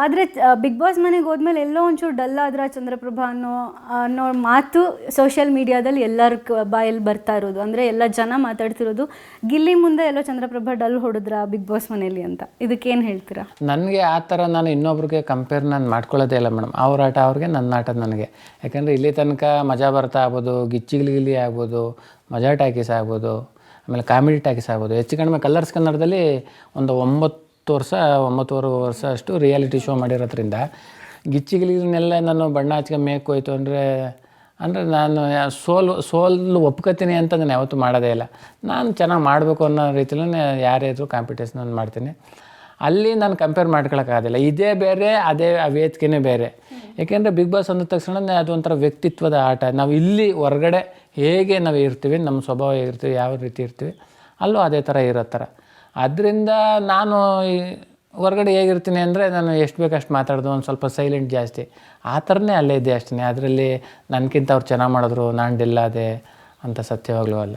ಆದರೆ big boss ಮನೆಗೆ ಹೋದ್ಮೇಲೆ ಎಲ್ಲೋ ಒಂಚೂರು ಡಲ್ ಆದ್ರ ಚಂದ್ರಪ್ರಭಾ ಅನ್ನೋ ಮಾತು ಸೋಷಿಯಲ್ ಮೀಡಿಯಾದಲ್ಲಿ ಎಲ್ಲರ ಬಾಯಲ್ಲಿ ಬರ್ತಾ ಇರೋದು. ಅಂದರೆ ಎಲ್ಲ ಜನ ಮಾತಾಡ್ತಿರೋದು ಗಿಲ್ಲಿ ಮುಂದೆ ಎಲ್ಲೋ ಚಂದ್ರಪ್ರಭಾ ಡಲ್ ಹೊಡೆದ್ರ ಬಿಗ್ ಬಾಸ್ ಮನೇಲಿ ಅಂತ. ಇದಕ್ಕೇನು ಹೇಳ್ತೀರಾ? ನನಗೆ ಆ ಥರ ನಾನು ಇನ್ನೊಬ್ರಿಗೆ ಕಂಪೇರ್ ನಾನು ಮಾಡ್ಕೊಳ್ಳೋದೇ ಇಲ್ಲ ಮೇಡಮ್. ಅವ್ರ ಆಟ ಅವ್ರಿಗೆ, ನನ್ನ ಆಟ ನನಗೆ. ಯಾಕಂದರೆ ಇಲ್ಲಿ ತನಕ ಮಜಾ ಬರ್ತಾ ಆಗ್ಬೋದು, ಗಿಚ್ಚಿ ಆಗ್ಬೋದು, ಮಜಾ ಟಾಕೀಸ್ ಆಗ್ಬೋದು, ಆಮೇಲೆ ಕಾಮಿಡಿ ಟಾಕೀಸ್ ಆಗ್ಬೋದು, ಹೆಚ್ಚು ಕಡಿಮೆ ಕಲರ್ಸ್ ಕನ್ನಡದಲ್ಲಿ ಒಂದು 9 ವರ್ಷ ಅಷ್ಟು ರಿಯಾಲಿಟಿ ಶೋ ಮಾಡಿರೋದ್ರಿಂದ ಗಿಚ್ಚಿಗಿಲಿನೆಲ್ಲ ನಾನು ಬಣ್ಣ ಹಚ್ಕೊಂಡು ಹೋಯ್ತು ಅಂದರೆ ನಾನು ಸೋಲು ಒಪ್ಕೋತೀನಿ ಅಂತ ನಾನು ಯಾವತ್ತೂ ಮಾಡೋದೇ ಇಲ್ಲ. ನಾನು ಚೆನ್ನಾಗಿ ಮಾಡಬೇಕು ಅನ್ನೋ ರೀತಿಲೇ ಯಾರೇ ಇದ್ದರೂ ಕಾಂಪಿಟೇಷನ್ ನಾನು ಮಾಡ್ತೀನಿ. ಅಲ್ಲಿ ನಾನು ಕಂಪೇರ್ ಮಾಡ್ಕೊಳಕ್ಕಾಗೋದಿಲ್ಲ. ಇದೇ ಬೇರೆ, ಅದೇ ವೇದಿಕೆನೇ ಬೇರೆ. ಏಕೆಂದರೆ ಬಿಗ್ ಬಾಸ್ ಅಂದ ತಕ್ಷಣ ಅದೊಂಥರ ವ್ಯಕ್ತಿತ್ವದ ಆಟ. ನಾವು ಇಲ್ಲಿ ಹೊರಗಡೆ ಹೇಗೆ ನಾವು ಇರ್ತೀವಿ, ನಮ್ಮ ಸ್ವಭಾವ ಹೇಗಿರ್ತೀವಿ, ಯಾವ ರೀತಿ ಇರ್ತೀವಿ, ಅಲ್ಲೂ ಅದೇ ಥರ ಇರೋ ಥರ. ಅದರಿಂದ ನಾನು ಹೊರಗಡೆ ಹೇಗಿರ್ತೀನಿ ಅಂದರೆ ನಾನು ಎಷ್ಟು ಬೇಕು ಅಷ್ಟು ಮಾತಾಡೋದು, ಒಂದು ಸ್ವಲ್ಪ ಸೈಲೆಂಟ್ ಜಾಸ್ತಿ, ಆ ಥರನೇ ಅಲ್ಲೇ ಇದ್ದೆ ಅಷ್ಟೇ. ಅದರಲ್ಲಿ ನನಗಿಂತ ಅವ್ರು ಚೆನ್ನಾಗಿ ಮಾಡಿದ್ರು, ನಾನು ಡಿಲ್ಲಾದೆ ಅಂತ ಸತ್ಯವಾಗ್ಲೂ ಅಲ್ಲ.